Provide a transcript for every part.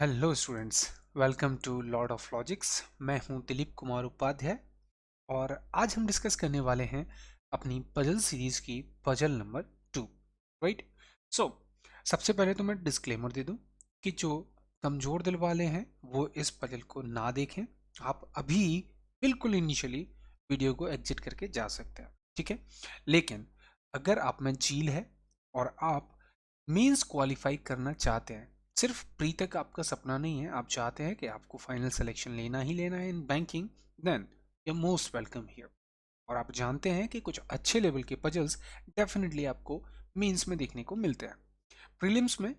Hello students, welcome to lord of logics. मैं हूं दिलीप कुमार उपाध्याय और आज हम डिस्कस करने वाले हैं अपनी पजल सीरीज की पजल नंबर 2। राइट। सो सबसे पहले तो मैं डिस्क्लेमर दे दूं कि जो कमज़ोर दिल वाले हैं वो इस पजल को ना देखें। आप अभी बिल्कुल इनिशियली वीडियो को एग्जिट करके जा सकते हैं, ठीक है। लेकिन अगर आप में झील है और आप मेंस क्वालिफाई करना चाहते हैं, सिर्फ प्री तक आपका सपना नहीं है, आप चाहते हैं कि आपको फाइनल सिलेक्शन लेना ही लेना है in banking, then you most welcome here. और आप जानते हैं कि कुछ अच्छे लेवल के पजल्स डेफिनेटली आपको मेंस में देखने को मिलते हैं। प्रीलिम्स में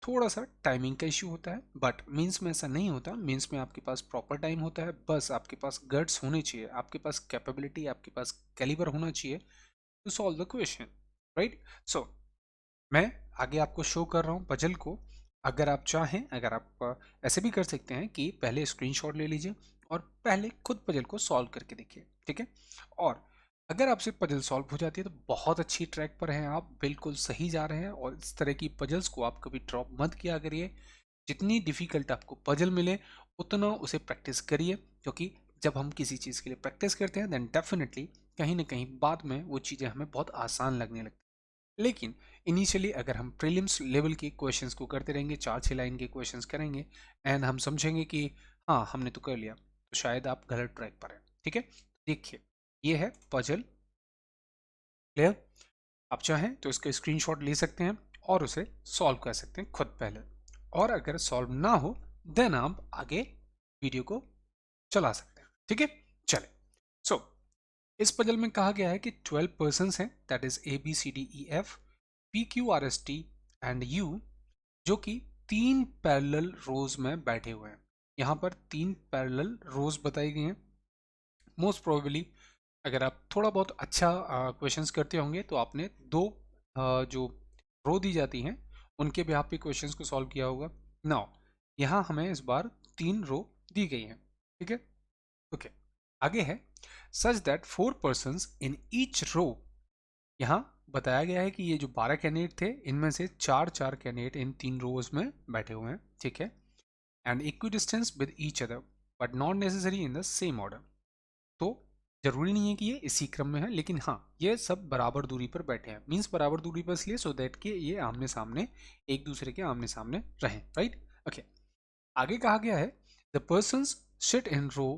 थोड़ा सा टाइमिंग का इश्यू होता है, बट मेंस में ऐसा नहीं होता। मेंस में आपके पास प्रॉपर टाइम होता है, बस आपके पास गट्स होने चाहिए, आपके पास कैपेबिलिटी, आपके पास कैलिबर होना चाहिए to solve the question. Right. So मैं आगे आपको शो कर रहा हूँ पजल को। अगर आप चाहें, अगर आप ऐसे भी कर सकते हैं कि पहले स्क्रीनशॉट ले लीजिए और पहले खुद पजल को सॉल्व करके देखिए, ठीक है। और अगर आपसे पजल सॉल्व हो जाती है तो बहुत अच्छी ट्रैक पर हैं, आप बिल्कुल सही जा रहे हैं। और इस तरह की पजल्स को आप कभी ड्रॉप मत किया करिए। जितनी डिफ़िकल्ट आपको पजल मिले उतना उसे प्रैक्टिस करिए, क्योंकि जब हम किसी चीज़ के लिए प्रैक्टिस करते हैं देन डेफिनेटली कहीं ना कहीं बाद में वो चीज़ें हमें बहुत आसान लगने लगती हैं। लेकिन इनिशियली अगर हम प्रीलिम्स लेवल के क्वेश्चंस को करते रहेंगे, 4-6 लाइन के क्वेश्चंस करेंगे एंड हम समझेंगे कि हाँ हमने तो कर लिया, तो शायद आप गलत ट्रैक पर हैं, ठीक है। देखिए, ये है पजल। क्लियर? आप चाहें तो इसका स्क्रीनशॉट ले सकते हैं और उसे सॉल्व कर सकते हैं खुद पहले। और अगर सॉल्व ना हो देन आप आगे वीडियो को चला सकते हैं, ठीक है। चले। सो इस पजल में कहा गया है कि 12 पर्सन हैं, that is ABCDEF PQRST and U, जो कि 3 पैरेलल रोज में बैठे हुए हैं। यहाँ पर 3 पैरेलल रोज बताई गई हैं। मोस्ट प्रोबेबली अगर आप थोड़ा बहुत अच्छा क्वेश्चंस करते होंगे तो आपने दो जो रो दी जाती हैं उनके भी पे क्वेश्चंस को सॉल्व किया होगा। नाउ यहाँ हमें इस बार 3 रो दी गई हैं, ठीक है। ओके, आगे है such that 4 persons in each row. यहाँ बताया गया है कि ये जो 12 कैंडिडेट थे इनमें से 4 कैंडिडेट इन 3 रोज में बैठे हुए हैं, ठीक है। And equi distance with each other but not necessary in the same order. तो जरूरी नहीं है कि ये इसी क्रम में है, लेकिन हाँ ये सब बराबर दूरी पर बैठे हैं। मीन्स बराबर दूरी पर इसलिए सो दैट कि ये आमने सामने, एक दूसरे के आमने सामने रहें। राइट। ओके, आगे कहा गया है the persons sit in row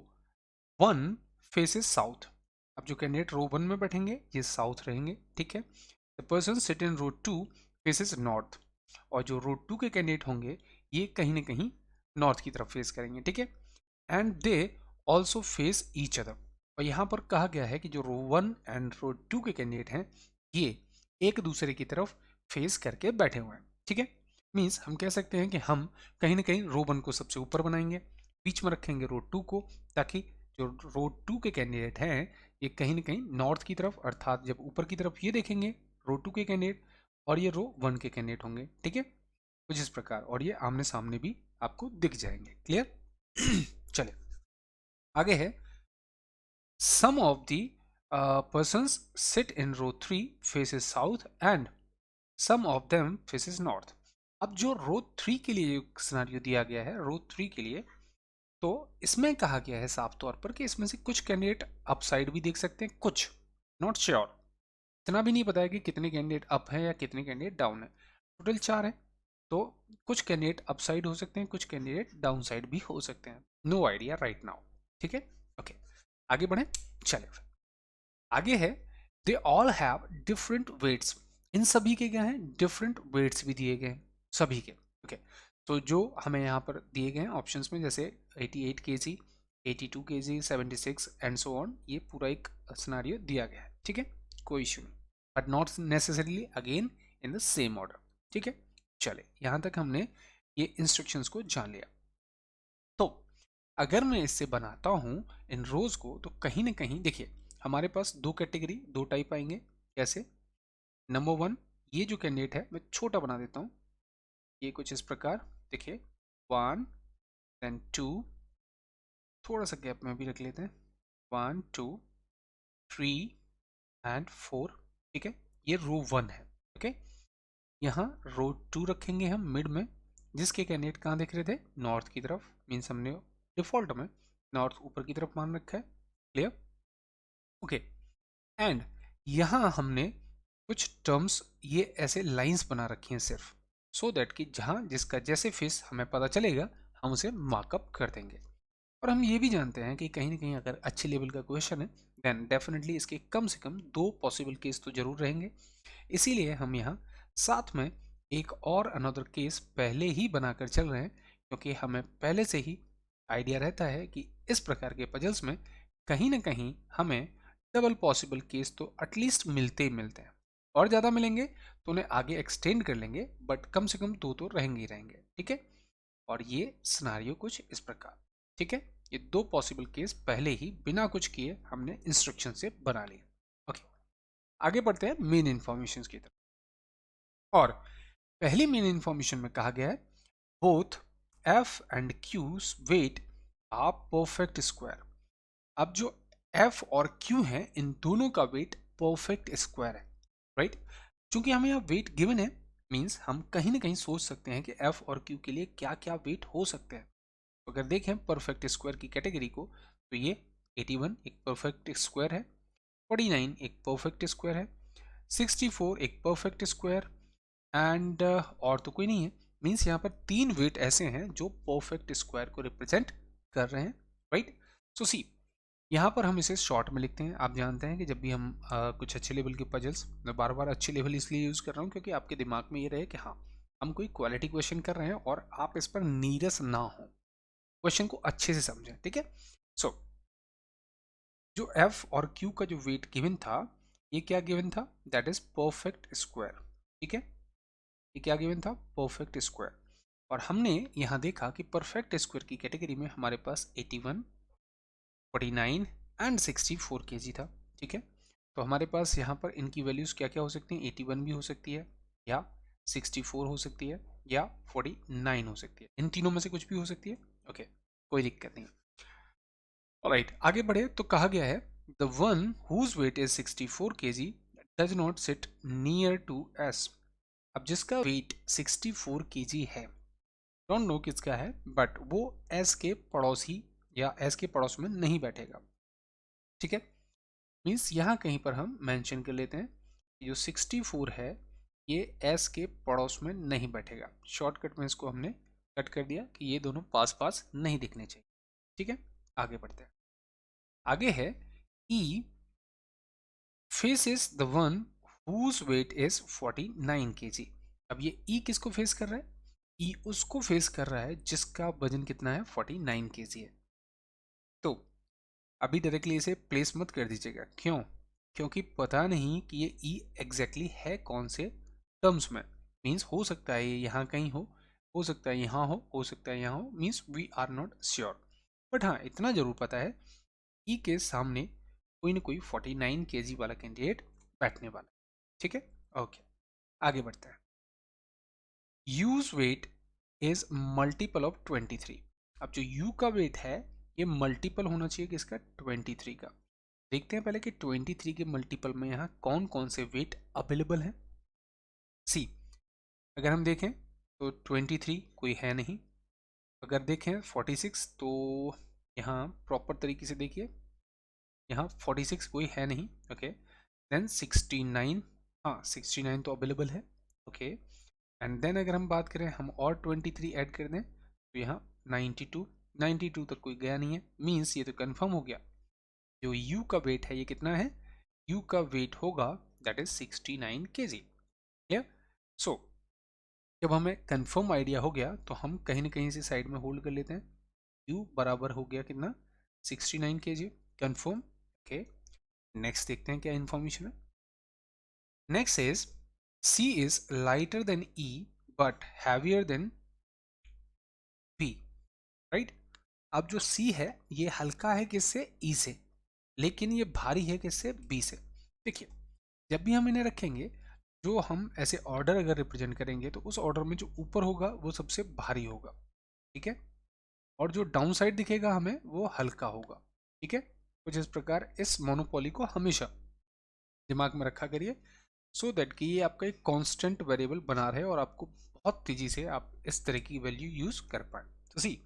1 faces south. अब जो कैंडिडेट रो 1 में बैठेंगे ये साउथ रहेंगे, ठीक है। The person sit in row 2 faces north. और जो रो 2 के कैंडिडेट होंगे ये कहीं ना कहीं नॉर्थ की तरफ फेस करेंगे, ठीक है। And they also face each other. और यहाँ पर कहा गया है कि जो रो 1 एंड रो 2 के कैंडिडेट हैं ये एक दूसरे की तरफ फेस करके बैठे हुए हैं, ठीक है। मीन्स हम कह सकते हैं कि हम कहीं ना कहीं रो 1 को सबसे ऊपर बनाएंगे, बीच में रखेंगे रो 2 को, ताकि जो रो 2 के कैंडिडेट हैं ये कहीं ना कहीं नॉर्थ की तरफ, अर्थात जब ऊपर की तरफ ये देखेंगे रो 2 के कैंडिडेट और ये रो 1 के कैंडिडेट होंगे, ठीक है। कुछ इस प्रकार, और ये आमने सामने भी आपको दिख जाएंगे। क्लियर? चले, आगे है some of the persons sit in row 3 faces south and some of them faces north। अब जो रो 3 के लिए सिनेरियो दिया गया है, रो 3 के लिए, तो इसमें कहा गया है साफ तौर पर कि इसमें से कुछ कैंडिडेट अप साइड भी देख सकते हैं, कुछ नॉट श्योर। इतना भी नहीं पता है कि कितने कैंडिडेट अप है या कितने कैंडिडेट डाउन है। टोटल 4 है, तो कुछ कैंडिडेट अप साइड हो सकते हैं, कुछ कैंडिडेट डाउन साइड भी हो सकते हैं। नो आइडिया राइट नाउ, ठीक है। ओके, आगे बढ़े। चले फिर, आगे है they all have different weights. इन सभी के क्या है, डिफरेंट वेट्स भी दिए गए हैं सभी के। ओके, तो जो हमें यहाँ पर दिए गए हैं ऑप्शंस में, जैसे 88 kg, 82 kg, 76 and so on, ये पूरा एक सिनारियो दिया गया है, ठीक है। कोई इशू नहीं, but not necessarily again in the same order, ठीक है। चले, यहाँ तक हमने ये इंस्ट्रक्शंस को जान लिया। तो अगर मैं इससे बनाता हूँ इन रोज को, तो कहीं ना कहीं देखिए हमारे पास दो कैटेगरी, दो टाइप आएंगे। कैसे? नंबर 1, ये जो कैंडिडेट है मैं छोटा बना देता हूँ, ये कुछ इस प्रकार देखिए, 1 देन 2, थोड़ा सा गैप में भी रख लेते हैं, 1 2 3 एंड 4, ठीक है। ये रो 1 है, ओके। यहाँ रो 2 रखेंगे हम मिड में, जिसके कैंडिडेट कहाँ दिख रहे थे, नॉर्थ की तरफ, मीन्स हमने डिफॉल्ट में नॉर्थ ऊपर की तरफ मान रखा है। क्लियर? ओके। एंड यहाँ हमने कुछ टर्म्स ये ऐसे लाइंस बना रखी हैं सिर्फ, सो दैट कि जहाँ जिसका जैसे फेस हमें पता चलेगा हम उसे मार्कअप कर देंगे। और हम ये भी जानते हैं कि कहीं ना कहीं अगर अच्छे लेवल का क्वेश्चन है देन डेफिनेटली इसके कम से कम 2 पॉसिबल केस तो जरूर रहेंगे। इसीलिए हम यहाँ साथ में एक और अनदर केस पहले ही बनाकर चल रहे हैं, क्योंकि हमें पहले से ही आइडिया रहता है कि इस प्रकार के पजल्स में कहीं ना कहीं हमें डबल पॉसिबल केस तो एटलीस्ट मिलते ही मिलते हैं, और ज़्यादा मिलेंगे तो उन्हें आगे एक्सटेंड कर लेंगे, बट कम से कम 2 तो रहेंगे ही रहेंगे। ठीक है, और ये सिनारियो कुछ इस प्रकार। ठीक है, ये 2 पॉसिबल केस पहले ही बिना कुछ किए हमने इंस्ट्रक्शन से बना लिए। ओके, आगे बढ़ते हैं मेन इंफॉर्मेशन की तरफ। और पहली मेन इंफॉर्मेशन में कहा गया है both F and Q's weight are perfect square. अब जो एफ और क्यू है इन दोनों का वेट परफेक्ट स्क्वायर है, राइट? चूंकि हमें यहाँ वेट गिवन है, मींस हम कहीं ना कहीं सोच सकते हैं कि एफ और क्यू के लिए क्या क्या वेट हो सकते हैं। तो अगर देखें परफेक्ट स्क्वायर की कैटेगरी को, तो ये 81 एक परफेक्ट स्क्वायर है, 49 एक परफेक्ट स्क्वायर है, 64 एक परफेक्ट स्क्वायर, एंड और तो कोई नहीं है। मीन्स यहाँ पर 3 वेट ऐसे हैं जो परफेक्ट स्क्वायर को रिप्रेजेंट कर रहे हैं, राइट? सो सी, यहाँ पर हम इसे शॉर्ट में लिखते हैं। आप जानते हैं कि जब भी हम कुछ अच्छे लेवल के पजल्स, मैं बार बार अच्छे लेवल इसलिए यूज़ कर रहा हूँ क्योंकि आपके दिमाग में ये रहे कि हाँ हम कोई क्वालिटी क्वेश्चन कर रहे हैं और आप इस पर नीरस ना हो, क्वेश्चन को अच्छे से समझें। ठीक है, सो जो एफ और क्यू का जो वेट गिवन था, ये क्या गिवन था, दैट इज परफेक्ट स्क्वायर। ठीक है, ये क्या गिवन था, परफेक्ट स्क्वायर। और हमने यहाँ देखा कि परफेक्ट स्क्वायर की कैटेगरी में हमारे पास 81, 49 एंड 64 केजी था। ठीक है, तो हमारे पास यहाँ पर इनकी वैल्यूज क्या क्या हो सकती हैं, 81 भी हो सकती है, या 64 हो सकती है, या 49 हो सकती है। इन तीनों में से कुछ भी हो सकती है। ओके, कोई दिक्कत नहीं। ऑलराइट, आगे बढ़े तो कहा गया है the one whose weight is 64 kg does not sit near to S. अब जिसका वेट 64 kg है, डोंट नो किसका है, बट वो एस के पड़ोसी या एस के पड़ोस में नहीं बैठेगा। ठीक है, मीन्स यहाँ कहीं पर हम मेंशन कर लेते हैं कि जो 64 है ये एस के पड़ोस में नहीं बैठेगा। शॉर्टकट में इसको हमने कट कर दिया कि ये दोनों पास पास नहीं दिखने चाहिए। ठीक है, आगे बढ़ते हैं। आगे है E faces the one whose weight is 49 kg। अब ये E किसको फेस कर रहा है, E उसको फेस कर रहा है जिसका वजन कितना है, 49 kg है। तो अभी डायरेक्टली इसे प्लेस मत कर दीजिएगा, क्यों? क्योंकि पता नहीं कि ये E एग्जैक्टली है कौन से टर्म्स में। मीन्स हो सकता है ये यहाँ कहीं हो सकता है यहाँ हो सकता है यहाँ हो, means we are not sure. But हाँ इतना जरूर पता है ई के सामने कोई ना कोई 49 kg वाला कैंडिडेट बैठने वाला है। ठीक है, ओके, आगे बढ़ते हैं। U's weight is multiple of 23। अब जो यू का वेट है ये मल्टीपल होना चाहिए किसका, 23 का। देखते हैं पहले कि 23 के मल्टीपल में यहाँ कौन कौन से वेट अवेलेबल हैं। सी, अगर हम देखें तो 23 कोई है नहीं। अगर देखें 46 तो यहाँ प्रॉपर तरीके से देखिए, यहाँ 46 कोई है नहीं। ओके, देन 69, हाँ 69 तो अवेलेबल है। ओके, एंड देन अगर हम बात करें हम और 23 ऐड कर दें तो यहाँ 92 तक कोई गया नहीं है। मीन्स ये तो कंफर्म हो गया जो यू का वेट है ये कितना है, यू का वेट होगा दैट इज 69 kg। क्लियर? सो जब हमें कंफर्म आइडिया हो गया तो हम कहीं ना कहीं से साइड में होल्ड कर लेते हैं। यू बराबर हो गया कितना, 69 kg, कंफर्म। ओके, नेक्स्ट देखते हैं क्या इन्फॉर्मेशन है। Next is C is lighter than E but heavier than B, right? अब जो C है ये हल्का है किससे, E से, लेकिन ये भारी है किससे, B से। देखिए जब भी हम इन्हें रखेंगे, जो हम ऐसे ऑर्डर अगर रिप्रेजेंट करेंगे तो उस ऑर्डर में जो ऊपर होगा वो सबसे भारी होगा। ठीक है, और जो डाउन साइड दिखेगा हमें वो हल्का होगा। ठीक है, कुछ इस प्रकार इस मोनोपोली को हमेशा दिमाग में रखा करिए, सो दैट कि ये आपका एक कांस्टेंट वेरिएबल बना रहे और आपको बहुत तेजी से आप इस तरह की वैल्यू यूज कर पाए। तो सी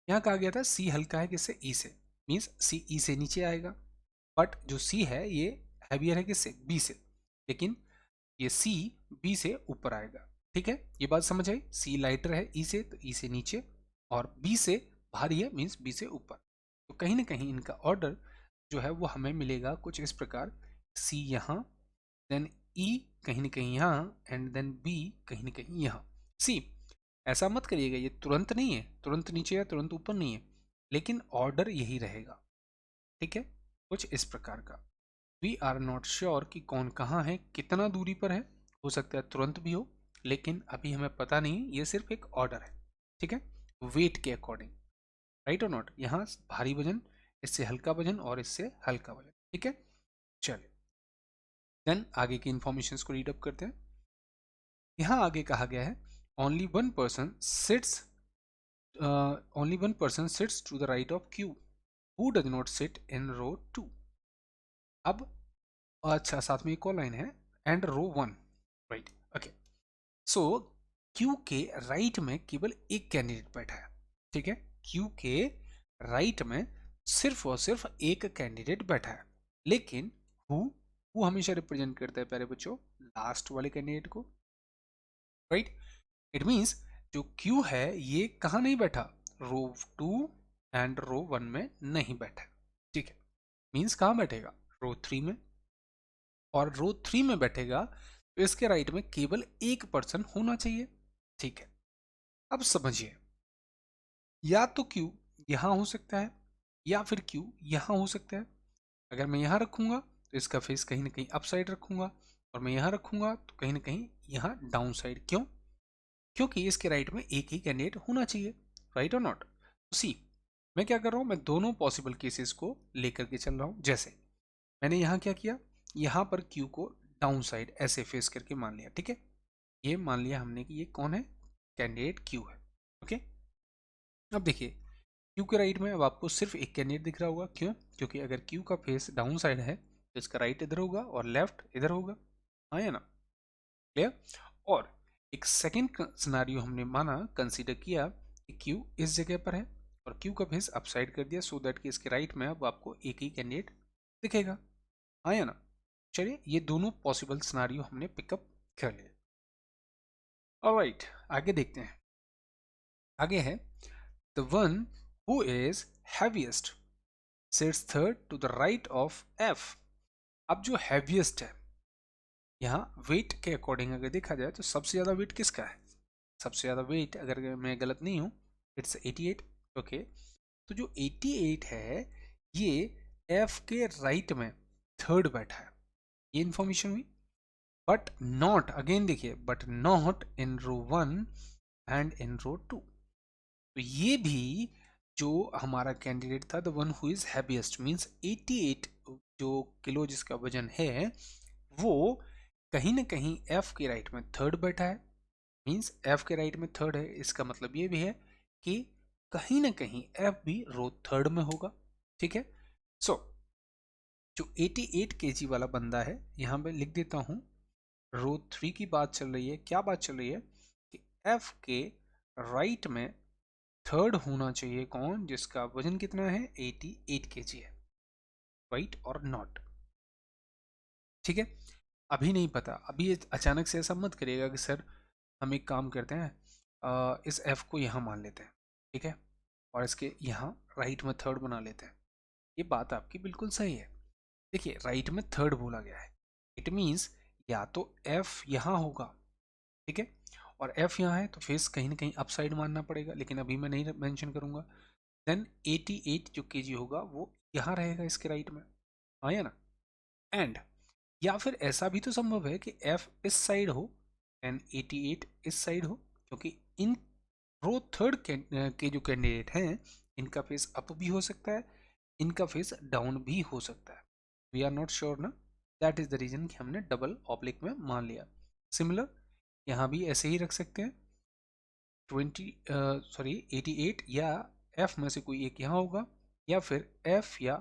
यहाँ कहा गया था सी हल्का है किससे, ई से, मीन्स सी ई से नीचे आएगा, बट जो सी है ये हैवियर है किससे, बी से, लेकिन ये सी बी से ऊपर आएगा। ठीक है, ये बात समझ आई, सी लाइटर है ई से तो ई से नीचे, और बी से भारी है मीन्स बी से ऊपर। तो कहीं ना कहीं इनका ऑर्डर जो है वो हमें मिलेगा कुछ इस प्रकार, सी यहाँ, देन ई कहीं ना कहीं यहाँ, एंड देन बी कहीं ना कहीं यहाँ। सी ऐसा मत करिएगा, ये तुरंत नहीं है, तुरंत नीचे या तुरंत ऊपर नहीं है, लेकिन ऑर्डर यही रहेगा। ठीक है, कुछ इस प्रकार का। वी आर नॉट श्योर कि कौन कहाँ है, कितना दूरी पर है, हो सकता है तुरंत भी हो, लेकिन अभी हमें पता नहीं, ये सिर्फ एक ऑर्डर है। ठीक है, वेट के अकॉर्डिंग, राइट और नॉट, यहाँ भारी वजन, इससे हल्का वजन और इससे हल्का वजन। ठीक है, चलिए देन आगे की इंफॉर्मेशन को रीड अप करते हैं। यहाँ आगे कहा गया है only one person seats only one person sits to the right of Q who does not sit in row 2। अब अच्छा साथ में एक और लाइन है, and row 1, right, okay. So Q के राइट में केवल एक कैंडिडेट बैठा है। ठीक है, Q के राइट में सिर्फ और सिर्फ एक कैंडिडेट बैठा है, लेकिन हु हमेशा रिप्रेजेंट करता है प्यारे बच्चों लास्ट वाले कैंडिडेट को, राइट। इट मीन्स जो Q है ये कहाँ नहीं बैठा, रो 2 एंड रो 1 में नहीं बैठा। ठीक है, मीन्स कहाँ बैठेगा, रो 3 में, और रो 3 में बैठेगा तो इसके राइट में केवल एक पर्सन होना चाहिए। ठीक है, अब समझिए, या तो Q यहाँ हो सकता है या फिर Q यहाँ हो सकता है। अगर मैं यहाँ रखूंगा तो इसका फेस कहीं ना कहीं अप साइड रखूंगा, और मैं यहाँ रखूंगा तो कहीं ना कहीं यहाँ डाउन साइड। क्यों, क्योंकि इसके राइट में एक ही कैंडिडेट होना चाहिए, राइट और नॉट। सी मैं क्या कर रहा हूं, मैं दोनों पॉसिबल केसेस को लेकर के चल रहा हूं। जैसे मैंने यहाँ क्या किया, यहाँ पर Q को डाउन साइड ऐसे फेस करके मान लिया। ठीक है, ये मान लिया हमने कि ये कौन है, कैंडिडेट Q है। ओके, अब देखिए Q के राइट में अब आपको सिर्फ एक कैंडिडेट दिख रहा होगा। क्यों, क्योंकि अगर Q का फेस डाउन साइड है तो इसका राइट इधर होगा और लेफ्ट इधर होगा, हाँ या ना, क्लियर। और एक सेकेंड सिनारियो हमने माना, कंसीडर किया कि Q इस जगह पर है और Q का फेस अपसाइड कर दिया, सो दैट कि इसके राइट में अब आपको एक ही कैंडिडेट दिखेगा, हाँ या ना। चलिए ये दोनों पॉसिबल सिनारियो हमने पिकअप कर लिए। ऑलराइट, आगे देखते हैं। आगे है the one who is heaviest sits third to the right of F। अब जो हैवीएस्ट है, यहाँ वेट के अकॉर्डिंग अगर देखा जाए तो सबसे ज़्यादा वेट किसका है, सबसे ज़्यादा वेट अगर मैं गलत नहीं हूँ इट्स 88। ओके, तो जो 88 है ये F के राइट में थर्ड बैठा है, ये इंफॉर्मेशन हुई। बट नॉट, अगेन देखिए, but not in row 1 and in row 2। तो ये भी जो हमारा कैंडिडेट था the one who is heaviest means 88 जो किलो जिसका वजन है, वो कहीं ना कहीं F के राइट में थर्ड बैठा है। मींस F के राइट में थर्ड है, इसका मतलब ये भी है कि कहीं ना कहीं F भी रो थर्ड में होगा। ठीक है, सो जो 88 केजी वाला बंदा है, यहाँ पे लिख देता हूँ, रो 3 की बात चल रही है। क्या बात चल रही है कि F के राइट में थर्ड होना चाहिए कौन, जिसका वजन कितना है 88 केजी है, राइट और नॉट। ठीक है, अभी नहीं पता, अभी अचानक से ऐसा मत करिएगा कि सर हम एक काम करते हैं, इस F को यहाँ मान लेते हैं, ठीक है, और इसके यहाँ राइट में थर्ड बना लेते हैं। ये बात आपकी बिल्कुल सही है। देखिए राइट में थर्ड बोला गया है, इट मीन्स या तो F यहाँ होगा, ठीक है, और F यहाँ है तो फेस कहीं ना कहीं अप साइड मानना पड़ेगा, लेकिन अभी मैं नहीं मेंशन करूंगा। देन 88 जो केजी होगा वो यहाँ रहेगा इसके राइट में, हाँ या ना। एंड या फिर ऐसा भी तो संभव है कि F इस साइड हो एंड 88 इस साइड हो, क्योंकि इन रो थर्ड के जो कैंडिडेट हैं इनका फेस अप भी हो सकता है, इनका फेस डाउन भी हो सकता है। वी आर नॉट श्योर ना, दैट इज द रीजन कि हमने डबल ऑब्लिक में मान लिया। सिमिलर यहाँ भी ऐसे ही रख सकते हैं, 88 या F में से कोई एक यहाँ होगा, या फिर F या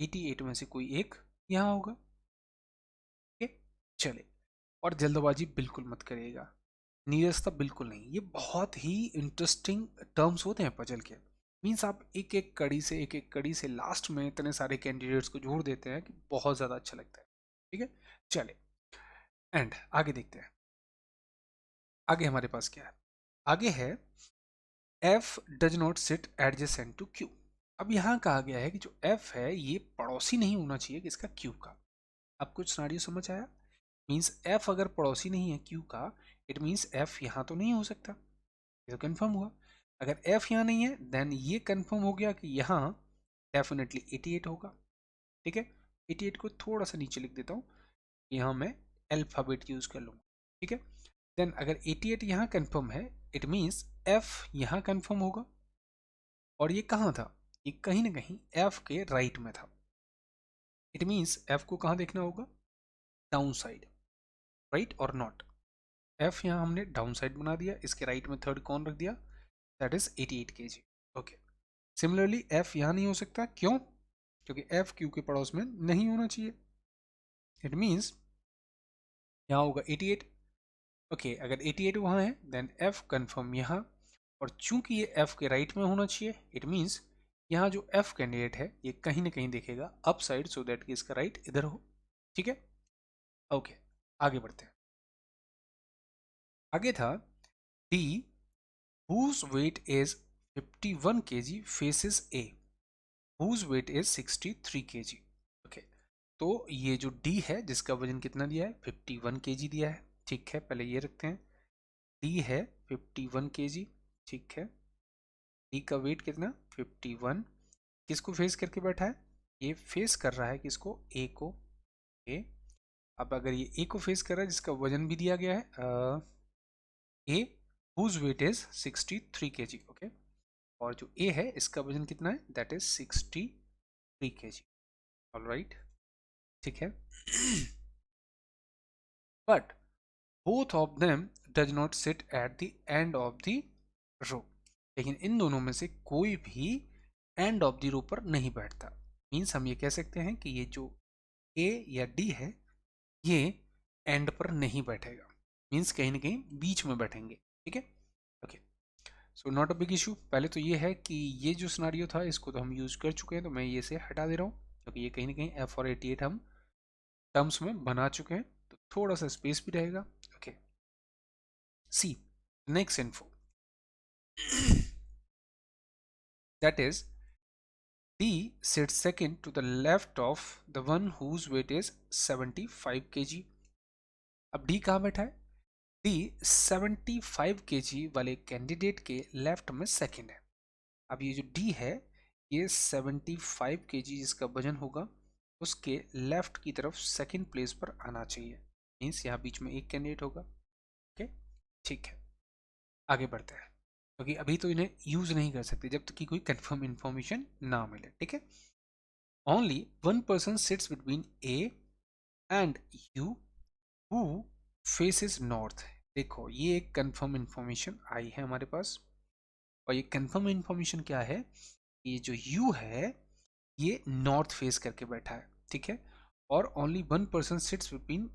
88 में से कोई एक यहाँ होगा। ठीक है, चले, और जल्दबाजी बिल्कुल मत करिएगा, नीरसता बिल्कुल नहीं। ये बहुत ही इंटरेस्टिंग टर्म्स होते हैं पजल के। मीन्स आप एक एक कड़ी से लास्ट में इतने सारे कैंडिडेट्स को जोड़ देते हैं कि बहुत ज़्यादा अच्छा लगता है। ठीक है, चले एंड आगे देखते हैं। आगे हमारे पास क्या है? आगे है F does not sit adjacent to Q। अब यहाँ कहा गया है कि जो F है ये पड़ोसी नहीं होना चाहिए किसका? Q का। अब कुछ सिनेरियो समझ आया? मीन्स F अगर पड़ोसी नहीं है Q का, इट मीन्स F यहाँ तो नहीं हो सकता। ये तो कंफर्म हुआ। अगर F यहाँ नहीं है देन ये कंफर्म हो गया कि यहाँ डेफिनेटली 88 होगा। ठीक है, 88 को थोड़ा सा नीचे लिख देता हूँ, यहाँ मैं अल्फाबेट यूज कर लूँगा। ठीक है, देन अगर 88 यहाँ कंफर्म है, इट मीन्स F यहाँ कंफर्म होगा। और ये कहाँ था? ये कहीं ना कहीं F के राइट में था। इट मीन्स F को कहाँ देखना होगा? Down side, right or not. F यहाँ हमने डाउन साइड बना दिया, इसके राइट में थर्ड कौन रख दिया? That is 88 kg। Okay, similarly F यहाँ नहीं हो सकता, क्यों? क्योंकि F Q के पड़ोस में नहीं होना चाहिए। इट मीन्स यहाँ होगा 88। ओके, अगर 88 वहाँ है देन F कंफर्म यहाँ। और चूंकि ये F के राइट में होना चाहिए, इट मीन्स यहाँ जो F कैंडिडेट है ये कहीं ना कहीं देखेगा अप साइड, सो दैट कि इसका राइट इधर हो। ठीक है, ओके, आगे बढ़ते हैं। आगे था D whose weight is 51 kg faces A whose weight is 63 kg। Okay, तो ये जो D है जिसका वजन कितना दिया है? 51 kg दिया है। ठीक है, पहले ये रखते हैं। D है 51 kg। ठीक है, D का वेट कितना? 51। किसको फेस करके बैठा है? ये फेस कर रहा है किसको? A को। A, अब अगर ये A को फेस कर रहा है जिसका वजन भी दिया गया है A whose weight is 63 kg। Okay, और जो A है इसका वजन कितना है? That is 63 kg। ऑलराइट, ठीक है। But both of them does not sit at the end of the row. लेकिन इन दोनों में से कोई भी एंड ऑफ द रो पर नहीं बैठता। मीन्स हम ये कह सकते हैं कि ये जो A या D है ये एंड पर नहीं बैठेगा। मीन्स कहीं ना कहीं बीच में बैठेंगे। ठीक है, okay, so not a big issue. पहले तो ये है कि ये जो सिनारियो था इसको तो हम यूज कर चुके हैं, तो मैं ये से हटा दे रहा हूँ क्योंकि ये कहीं ना कहीं F और 88 हम टर्म्स में बना चुके हैं, तो थोड़ा सा स्पेस भी रहेगा। Okay, see next info that is D sits second to the left of the one whose weight is 75 kg। अब D कहाँ बैठा है? D 75 kg वाले कैंडिडेट के लेफ्ट में सेकंड है। अब ये जो D है ये 75 kg जिसका वजन होगा उसके लेफ्ट की तरफ सेकंड प्लेस पर आना चाहिए। मीन्स यहाँ बीच में एक कैंडिडेट होगा। ओके, ठीक है, आगे बढ़ते हैं क्योंकि अभी तो इन्हें यूज नहीं कर सकते जब तक कि कोई कंफर्म इंफॉर्मेशन ना मिले। ठीक है, only one person sits between A and U who faces north. देखो ये एक कंफर्म इंफॉर्मेशन आई है हमारे पास, और ये कंफर्म इंफॉर्मेशन क्या है? ये जो U है ये नॉर्थ फेस करके बैठा है। ठीक है, और only one person sits between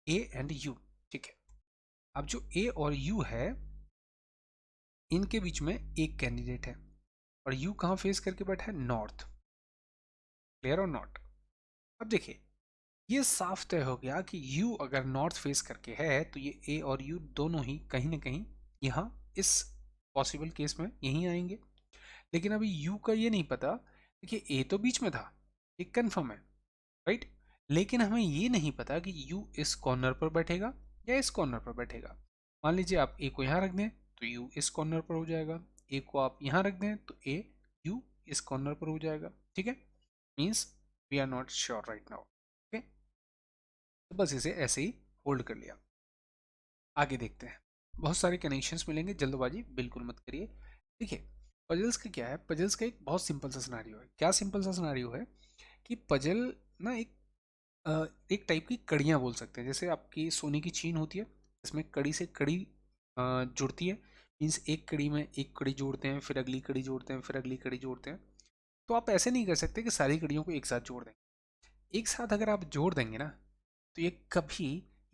A and U। ठीक है, अब जो A और U है इनके बीच में एक कैंडिडेट है और U कहाँ फेस करके बैठा है? नॉर्थ। Clear or not? अब देखिए ये साफ तय हो गया कि U अगर नॉर्थ फेस करके है तो ये A और U दोनों ही कहीं ना कहीं यहाँ इस पॉसिबल केस में यहीं आएंगे। लेकिन अभी U का ये नहीं पता। देखिए A तो बीच में था, ये कंफर्म है, राइट? लेकिन हमें ये नहीं पता कि U इस कॉर्नर पर बैठेगा या इस कॉर्नर पर बैठेगा। मान लीजिए आप A को यहाँ रख दें तो U इस कॉर्नर पर हो जाएगा, A को आप यहाँ रख दें तो A U इस कॉर्नर पर हो जाएगा। ठीक है, means we are not sure right now. Okay, तो बस इसे ऐसे ही होल्ड कर लिया। आगे देखते हैं, बहुत सारे कनेक्शंस मिलेंगे, जल्दबाजी बिल्कुल मत करिए। देखिए पजल्स का क्या है? पजल्स का एक बहुत सिंपल सा सिनारियो है। क्या सिंपल सा सिनारियो है कि पजल ना एक टाइप की कड़ियाँ बोल सकते हैं। जैसे आपकी सोने की चीन होती है, इसमें कड़ी से कड़ी जुड़ती है। मीन्स एक कड़ी में एक कड़ी जोड़ते हैं, फिर अगली कड़ी जोड़ते हैं, फिर अगली कड़ी जोड़ते हैं। तो आप ऐसे नहीं कर सकते कि सारी कड़ियों को एक साथ जोड़ दें। एक साथ अगर आप जोड़ देंगे ना तो ये कभी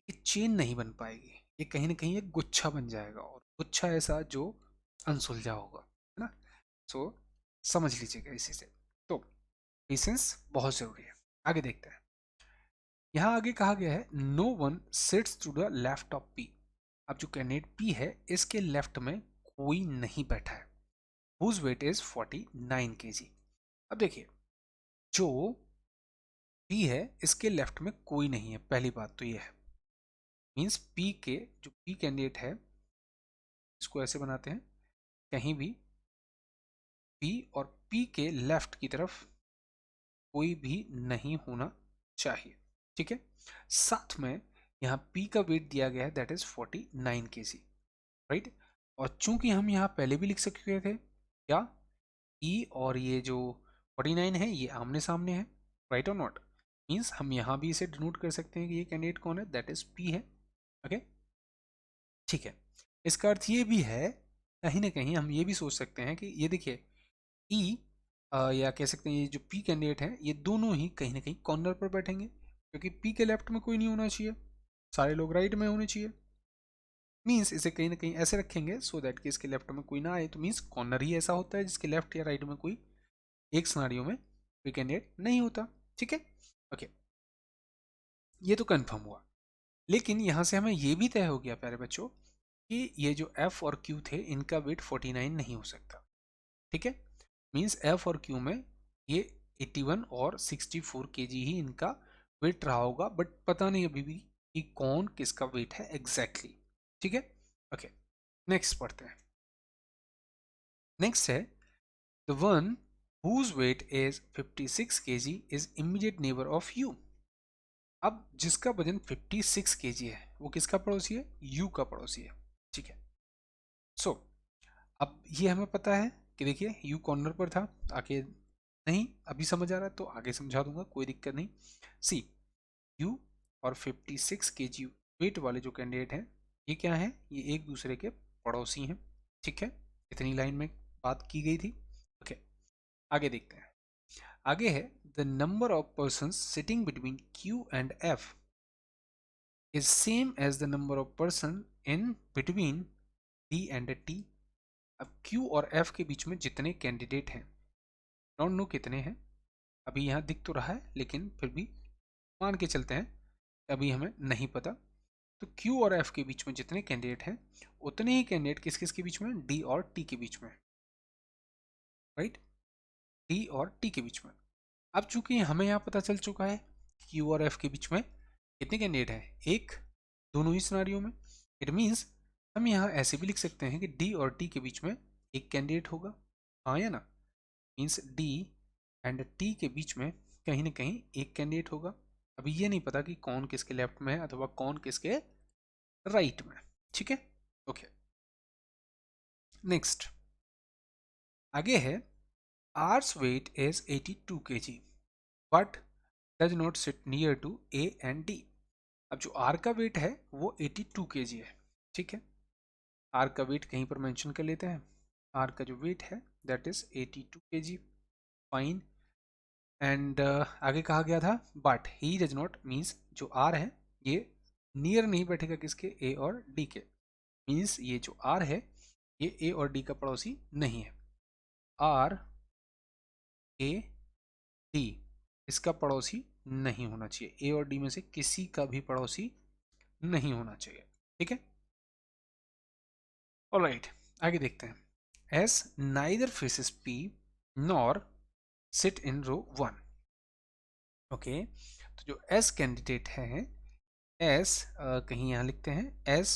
एक चेन नहीं बन पाएगी, ये कहीं ना कहीं एक गुच्छा बन जाएगा, और गुच्छा ऐसा जो अनसुलझा होगा, है ना। सो समझ लीजिएगा इसी से। तो पेशेंस बहुत जरूरी है। आगे देखते हैं। यहाँ आगे कहा गया है no one sits to the left of P. अब जो कैंडिडेट पी है इसके लेफ्ट में कोई नहीं बैठा है, हुज वेट इज 49 kg। अब देखिए जो पी है इसके लेफ्ट में कोई नहीं है, पहली बात तो ये है। मीन्स पी के जो पी कैंडिडेट है, इसको ऐसे बनाते हैं, कहीं भी पी और पी के लेफ्ट की तरफ कोई भी नहीं होना चाहिए, ठीक है। साथ में यहाँ पी का वेट दिया गया है दैट इज 49 kg, राइट। और चूंकि हम यहाँ पहले भी लिख सकते थे क्या, ई और ये जो 49 है ये आमने सामने है, राइट और नॉट। मीन्स हम यहाँ भी इसे डिनोट कर सकते हैं कि ये कैंडिडेट कौन है, दैट इज पी है। ओके ठीक है। इसका अर्थ ये भी है, कहीं ना कहीं हम ये भी सोच सकते हैं कि ये देखिए ई या कह सकते हैं ये जो पी कैंडिडेट है ये दोनों ही कहीं ना कहीं कॉर्नर पर बैठेंगे, क्योंकि पी के लेफ्ट में कोई नहीं होना चाहिए, सारे लोग राइट में होने चाहिए। मीन्स इसे कहीं ना कहीं ऐसे रखेंगे सो दैट कि इसके लेफ्ट में कोई ना आए, तो मीन्स कॉर्नर ही ऐसा होता है जिसके लेफ्ट या राइट में कोई एक सिनारियो में कोई कैंडिडेट नहीं होता, ठीक है। ओके ये तो कंफर्म हुआ। लेकिन यहां से हमें ये भी तय हो गया प्यारे बच्चों कि ये जो एफ और क्यू थे इनका वेट 49 नहीं हो सकता, ठीक है। मीन्स एफ और क्यू में ये 81 और 64 kg ही इनका वेट रहा होगा, बट पता नहीं अभी भी कि कौन किसका वेट है एग्जैक्टली, ठीक है। ओके नेक्स्ट पढ़ते हैं। नेक्स्ट है the one whose weight is 56 kg is immediate neighbor of you। अब जिसका वजन 56 kg है वो किसका पड़ोसी है, u का पड़ोसी है, ठीक है। सो अब ये हमें पता है कि देखिए u कॉर्नर पर था, आगे नहीं अभी समझ आ रहा है तो आगे समझा दूंगा, कोई दिक्कत नहीं। सी u और 56 kg वेट वाले जो कैंडिडेट हैं ये क्या है, ये एक दूसरे के पड़ोसी हैं, ठीक है। इतनी लाइन में बात की गई थी। ओके आगे देखते हैं। आगे है the number of person sitting between Q and F is same as the number of person in between D and T। अब Q और F के बीच में जितने कैंडिडेट हैं, डोंट नो कितने हैं, अभी यहाँ दिख तो रहा है लेकिन फिर भी मान के चलते हैं अभी हमें नहीं पता। तो Q और F के बीच में जितने कैंडिडेट हैं उतने ही कैंडिडेट किस किस के बीच में, D और T के बीच में, राइट। D और T के बीच में। अब चूंकि हमें यहाँ पता चल चुका है Q और F के बीच में कितने कैंडिडेट हैं, एक, दोनों ही सिनारियों में। इट मीन्स हम यहाँ ऐसे भी लिख सकते हैं कि D और T के बीच में एक कैंडिडेट होगा, हाँ या ना। मीन्स D एंड T के बीच में कहीं ना कहीं एक कैंडिडेट होगा। अभी ये नहीं पता कि कौन किसके लेफ्ट में है अथवा कौन किसके राइट में, ठीक है। ओके नेक्स्ट आगे है R's weight is 82 kg but does not sit near to A and D। अब जो R का वेट है वो 82 kg है, ठीक है। R का वेट कहीं पर मेंशन कर लेते हैं, R का जो वेट है that is 82 kg, fine. And आगे कहा गया था but he does not, means जो R है ये नियर नहीं बैठेगा किसके, A और D के। मीन्स ये जो R है ये A और D का पड़ोसी नहीं है। R A D इसका पड़ोसी नहीं होना चाहिए, A और D में से किसी का भी पड़ोसी नहीं होना चाहिए, ठीक है। ऑलराइट आगे देखते हैं। S neither faces P nor sit in row 1। Okay तो जो S कैंडिडेट है S कहीं यहाँ लिखते हैं S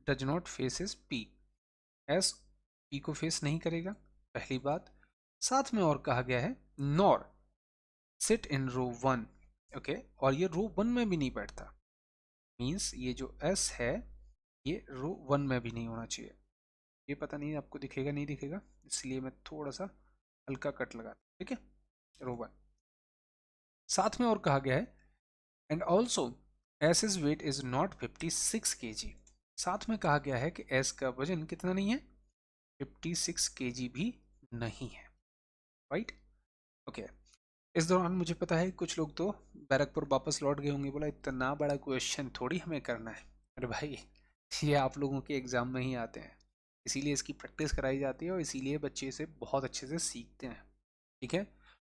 does not faces P, S P को फेस नहीं करेगा, पहली बात। साथ में और कहा गया है nor sit in row 1। Okay और ये रो 1 में भी नहीं बैठता, मीन्स ये जो S है ये रो 1 में भी नहीं होना चाहिए। ये पता नहीं आपको दिखेगा नहीं दिखेगा, इसलिए मैं थोड़ा सा हल्का कट लगा, ठीक है। रो 1 साथ में और कहा गया है and also S is weight is not 56 kg। साथ में कहा गया है कि एस का वजन कितना नहीं है, 56 kg भी नहीं है, राइट। ओके इस दौरान मुझे पता है कुछ लोग तो बैरकपुर वापस लौट गए होंगे, बोला इतना बड़ा क्वेश्चन थोड़ी हमें करना है। अरे भाई ये आप लोगों के एग्जाम में ही आते हैं, इसीलिए इसकी प्रैक्टिस कराई जाती है और इसीलिए बच्चे इसे बहुत अच्छे से सीखते हैं। ठीक है।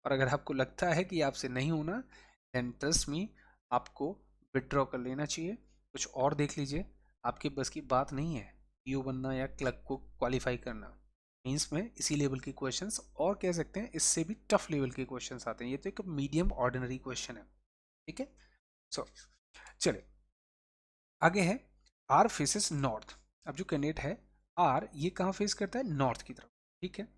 और अगर आपको लगता है कि आपसे नहीं होना, देन ट्रस्ट मी, आपको विड्रॉ कर लेना चाहिए, कुछ और देख लीजिए। आपके बस की बात नहीं है पीओ बनना या क्लर्क को क्वालिफाई करना। मीन्स में इसी लेवल के क्वेश्चंस, और कह सकते हैं इससे भी टफ लेवल के क्वेश्चंस आते हैं। ये तो एक मीडियम ऑर्डिनरी क्वेश्चन है। ठीक है। सो चलिए आगे है, आर फेसेस नॉर्थ। अब जो कैंडिडेट है आर, ये कहाँ फेस करता है? नॉर्थ की तरफ। ठीक है।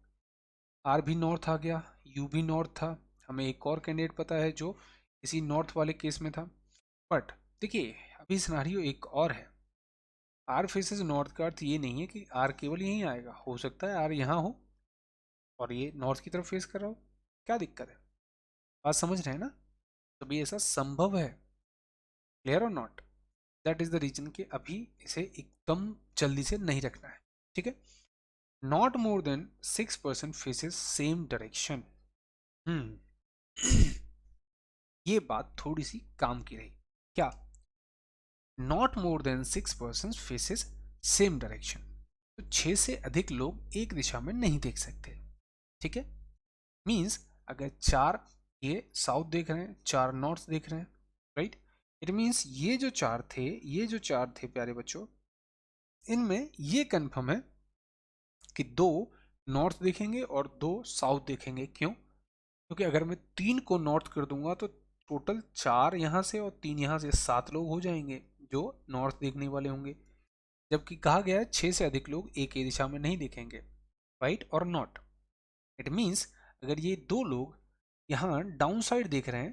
आर भी नॉर्थ आ गया, यू भी नॉर्थ था। हमें एक और कैंडिडेट पता है जो इसी नॉर्थ वाले केस में था। बट देखिए अभी सिनारियो एक और है। आर फेसेस नॉर्थ का अर्थ ये नहीं है कि आर केवल यहीं आएगा, हो सकता है आर यहाँ हो और ये नॉर्थ की तरफ फेस कर रहा हो। क्या दिक्कत है? बात समझ रहे हैं ना? तभी ऐसा संभव है। Clear or not? That is the reason कि अभी इसे एकदम जल्दी से नहीं रखना है। ठीक है। Not more than 6% faces same direction. ये बात थोड़ी सी काम की रही। क्या? Not more than 6% faces same direction. तो 6 से अधिक लोग एक दिशा में नहीं देख सकते। ठीक है। मीन्स अगर 4 ये साउथ देख रहे हैं, 4 नॉर्थ देख रहे हैं, राइट, इट मीन्स ये जो चार थे प्यारे बच्चों, इनमें ये कंफर्म है कि 2 नॉर्थ देखेंगे और 2 साउथ देखेंगे। क्यों? क्योंकि अगर मैं 3 को नॉर्थ कर दूंगा तो टोटल 4 यहाँ से और 3 यहाँ से 7 लोग हो जाएंगे जो नॉर्थ देखने वाले होंगे। जबकि कहा गया है 6 से अधिक लोग एक ही दिशा में नहीं देखेंगे। Right or not? It means अगर ये 2 लोग यहाँ डाउन साइड देख रहे हैं,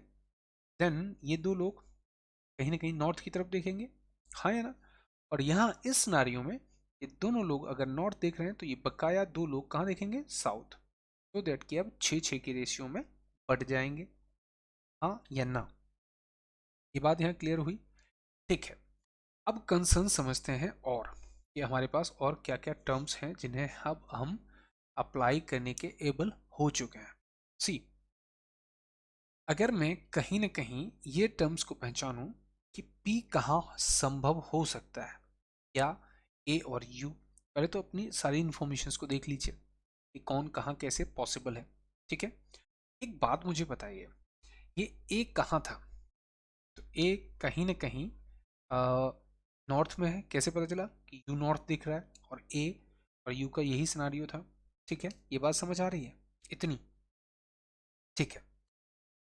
देन ये 2 लोग कहीं ना कहीं नॉर्थ की तरफ देखेंगे। हाँ या ना? और यहाँ इस सिनारियो में ये दोनों लोग अगर नॉर्थ देख रहे हैं तो ये बकाया 2 लोग कहाँ देखेंगे? साउथ। तो दैट कि अब 6-6 के रेशियो में बढ़ जाएंगे। हाँ या ना? ये बात यहाँ क्लियर हुई? ठीक है। अब कंसर्न समझते हैं और कि हमारे पास और क्या क्या टर्म्स हैं जिन्हें अब हम अप्लाई करने के एबल हो चुके हैं। सी, अगर मैं कहीं ना कहीं ये टर्म्स को पहचानूं कि पी कहाँ संभव हो सकता है, या ए और यू, पहले तो अपनी सारी इंफॉर्मेशंस को देख लीजिए कि कौन कहाँ कैसे पॉसिबल है। ठीक है। एक बात मुझे बताइए, ये ए कहाँ था? तो ए कहीं ना कहीं नॉर्थ में है। कैसे पता चला कि यू नॉर्थ दिख रहा है और ए और यू का यही सिनारियो था? ठीक है, ये बात समझ आ रही है इतनी? ठीक है।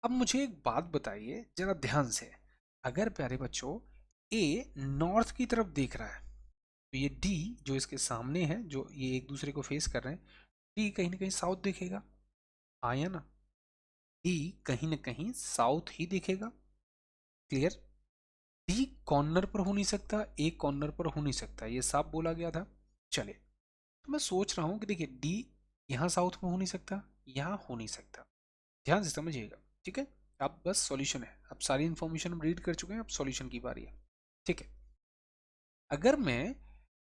अब मुझे एक बात बताइए जरा ध्यान से, अगर प्यारे बच्चों ए नॉर्थ की तरफ देख रहा है तो ये डी जो इसके सामने है, जो ये एक दूसरे को फेस कर रहे हैं, डी कहीं ना कहीं साउथ दिखेगा। हाँ या ना? डी कहीं ना कहीं साउथ ही दिखेगा। क्लियर? डी कॉर्नर पर हो नहीं सकता, ए कॉर्नर पर हो नहीं सकता, ये साफ बोला गया था। चलिए, तो मैं सोच रहा हूँ कि देखिए डी यहाँ साउथ में हो नहीं सकता, यहाँ हो नहीं सकता। ध्यान से समझिएगा। ठीक है। अब बस सॉल्यूशन है, अब सारी इंफॉर्मेशन हम रीड कर चुके हैं, अब सॉल्यूशन की बारी है। ठीक है। अगर मैं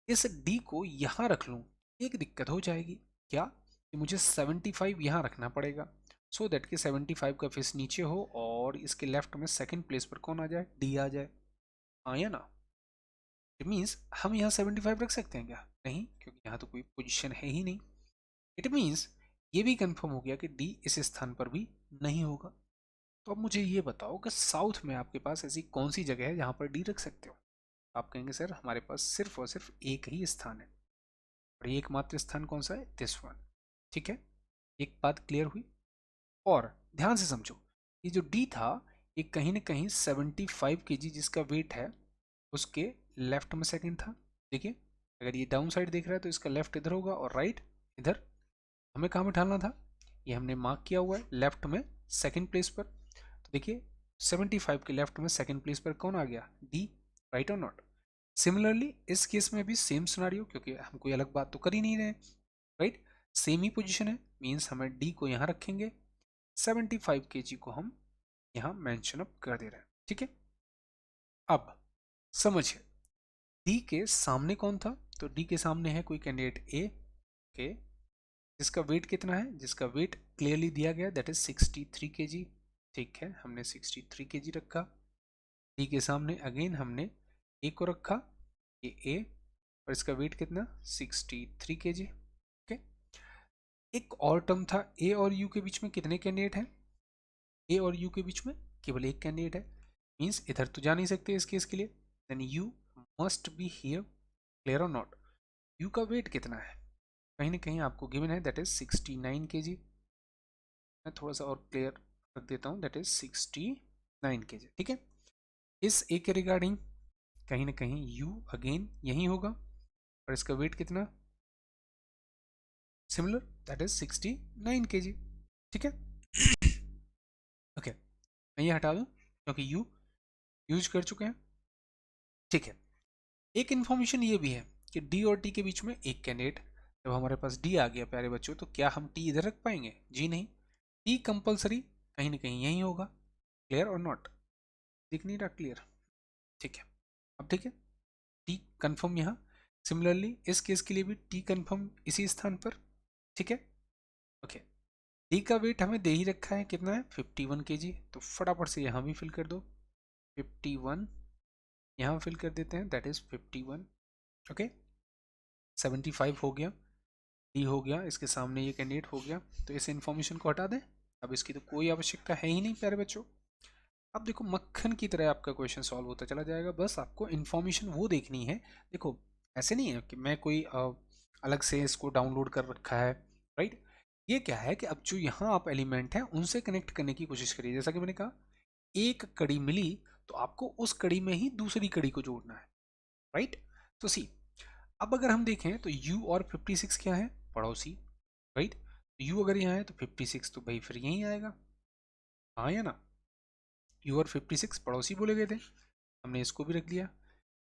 इस डी को यहाँ रख लूँ, एक दिक्कत हो जाएगी। क्या? कि मुझे 75 यहाँ रखना पड़ेगा, सो दैट कि 75 का फेस नीचे हो और इसके लेफ्ट में सेकंड प्लेस पर कौन आ जाए? डी आ जाए। हाँ या ना? इट मीन्स हम यहाँ 75 रख सकते हैं क्या? नहीं, क्योंकि यहाँ तो कोई पोजीशन है ही नहीं। इट मीन्स ये भी कंफर्म हो गया कि डी इस स्थान पर भी नहीं होगा। तो अब मुझे ये बताओ कि साउथ में आपके पास ऐसी कौन सी जगह है जहाँ पर डी रख सकते हो? आप कहेंगे सर हमारे पास सिर्फ और सिर्फ एक ही स्थान है, और ये एकमात्र स्थान कौन सा है? This one. ठीक है। एक बात क्लियर हुई? और ध्यान से समझो, ये जो डी था ये कहीं ना कहीं 75 kg जिसका वेट है उसके लेफ्ट में सेकंड था। देखिए, अगर ये डाउन साइड देख रहा है तो इसका लेफ्ट इधर होगा और राइट इधर। हमें कहाँ बैठाना था? ये हमने मार्क किया हुआ है लेफ्ट में सेकंड प्लेस पर। तो देखिए 75 के लेफ्ट में सेकंड प्लेस पर कौन आ गया? D. Right or not? Similarly इस केस में भी सेम सिनारियो, क्योंकि हम कोई अलग बात तो कर ही नहीं रहे। राइट? सेम ही पोजीशन है, मीन्स हमें डी को यहाँ रखेंगे, 75 kg को हम यहाँ मेंशन अप कर दे रहे हैं। ठीक है। अब समझिए, डी के सामने कौन था? तो डी के सामने है कोई कैंडिडेट ए के, जिसका वेट कितना है? जिसका वेट क्लियरली दिया गया, दैट इज 63 kg। ठीक है, हमने 63 kg रखा। डी के सामने अगेन हमने ए को रखा, ये ए और इसका वेट कितना 63 kg। ओके, एक और टर्म था ए और यू के बीच में कितने कैंडिडेट हैं? ए और यू के बीच में केवल एक कैंडिडेट है, मीन्स इधर तो जा नहीं सकते इस केस के लिए, then you must be here. Clear or not? U का वेट कितना है? कहीं ना कहीं आपको गिवन है, दैट इज 69 kg। मैं थोड़ा सा और क्लियर रख देता हूँ, दैट इज 69 kg। ठीक है, इस ए के रिगार्डिंग कहीं ना कहीं यू अगेन यही होगा और इसका वेट कितना सिमिलर, दैट इज 69 kg। ठीक है ओके, मैं ये हटा दूं क्योंकि यू यूज कर चुके हैं। ठीक है, एक इन्फॉर्मेशन ये भी है कि डी और टी के बीच में एक कैंडिडेट, जब हमारे पास डी आ गया प्यारे बच्चों, तो क्या हम टी इधर रख पाएंगे? जी नहीं, टी कंपलसरी कहीं ना कहीं यही होगा। Clear or not? दिख नहीं रहा क्लियर? ठीक है, अब ठीक है, टी कंफर्म यहाँ। सिमिलरली इस केस के लिए भी टी कंफर्म इसी स्थान पर। ठीक है ओके, डी का वेट हमें दे ही रखा है, कितना है 51 kg, तो फटाफट से यहाँ भी फिल कर दो 51, यहाँ फिल कर देते हैं, दैट इज 51। ओके, 75 हो गया, डी हो गया, इसके सामने ये कैंडिडेट हो गया, तो इस इन्फॉर्मेशन को हटा दें, अब इसकी तो कोई आवश्यकता है ही नहीं प्यारे बच्चों। अब देखो मक्खन की तरह आपका क्वेश्चन सॉल्व होता चला जाएगा, बस आपको इन्फॉर्मेशन वो देखनी है। देखो ऐसे नहीं है कि मैं कोई अलग से इसको डाउनलोड कर रखा है, राइट? ये क्या है कि अब जो यहाँ आप एलिमेंट हैं उनसे कनेक्ट करने की कोशिश करिए। जैसा कि मैंने कहा, एक कड़ी मिली तो आपको उस कड़ी में ही दूसरी कड़ी को जोड़ना है, राइट? तो सी, अब अगर हम देखें तो u और 56 क्या है? पड़ोसी, राइट? तो u अगर यहाँ है तो 56 तो भाई फिर यहीं आएगा, हाँ या ना? u और 56 पड़ोसी बोले गए थे, हमने इसको भी रख दिया,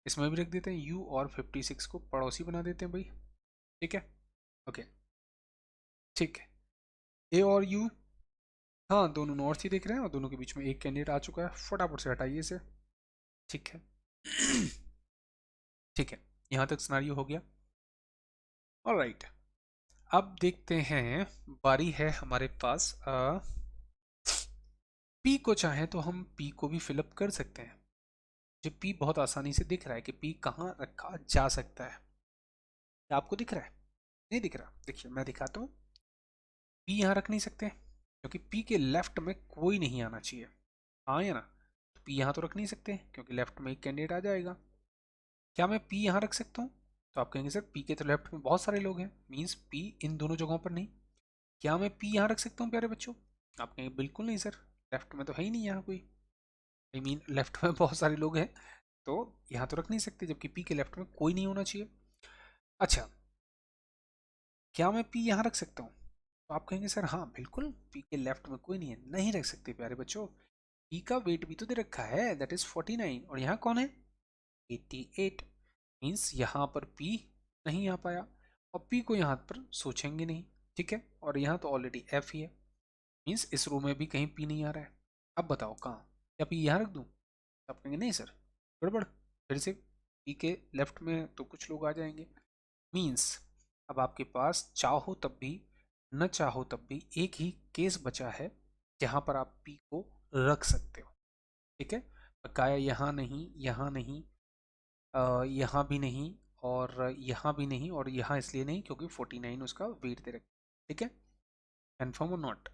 इसमें भी रख देते हैं, u और 56 को पड़ोसी बना देते हैं भाई। ठीक है ओके, ठीक है, a और u, हाँ दोनों नॉर्थ ही दिख रहे हैं और दोनों के बीच में एक कैंडिडेट आ चुका है, फटाफट से हटाइए इसे। ठीक है ठीक है, यहाँ तक सिनारियो हो गया। ऑलराइट, अब देखते हैं, बारी है हमारे पास पी को, चाहे तो हम पी को भी फिलअप कर सकते हैं। जो पी बहुत आसानी से दिख रहा है कि पी कहाँ रखा जा सकता है, क्या आपको दिख रहा है? नहीं दिख रहा? देखिए मैं दिखाता हूँ, पी यहाँ रख नहीं सकते क्योंकि पी के लेफ्ट में कोई नहीं आना चाहिए, हाँ या ना? तो पी यहाँ तो रख नहीं सकते क्योंकि लेफ्ट में एक कैंडिडेट आ जाएगा। क्या मैं पी यहाँ रख सकता हूँ? तो आप कहेंगे सर पी के तो लेफ्ट में बहुत सारे लोग हैं, मीन्स पी इन दोनों जगहों पर नहीं। क्या मैं पी यहाँ रख सकता हूँ प्यारे बच्चों? आप कहेंगे बिल्कुल नहीं सर, लेफ्ट में तो है ही नहीं यहाँ कोई, आई मीन लेफ्ट में बहुत सारे लोग हैं, तो यहाँ तो रख नहीं सकते, जबकि पी के लेफ्ट में कोई नहीं होना चाहिए। अच्छा, क्या मैं पी यहाँ रख सकता हूँ? तो आप कहेंगे सर हाँ बिल्कुल, पी के लेफ्ट में कोई नहीं है, नहीं रख सकते प्यारे बच्चों, पी का वेट भी तो दे रखा है, दैट इज 49, और यहाँ कौन है 88, मीन्स यहाँ पर पी नहीं आ पाया और पी को यहाँ पर सोचेंगे नहीं। ठीक है, और यहाँ तो ऑलरेडी एफ ही है, मीन्स इस रो में भी कहीं पी नहीं आ रहा है। अब बताओ कहाँ, क्या पी यहाँ रख दूँ? आप कहेंगे नहीं सर गड़बड़, फिर से पी के लेफ्ट में तो कुछ लोग आ जाएंगे, मीन्स अब आपके पास चाहो तब भी न चाहो तब भी एक ही केस बचा है जहां पर आप पी को रख सकते हो। ठीक है, बकाया यहाँ नहीं, यहाँ नहीं, यहाँ भी नहीं, और यहाँ भी नहीं, और यहाँ इसलिए नहीं क्योंकि 49 उसका वेट दे रखा है। ठीक है, कन्फर्म और नॉट?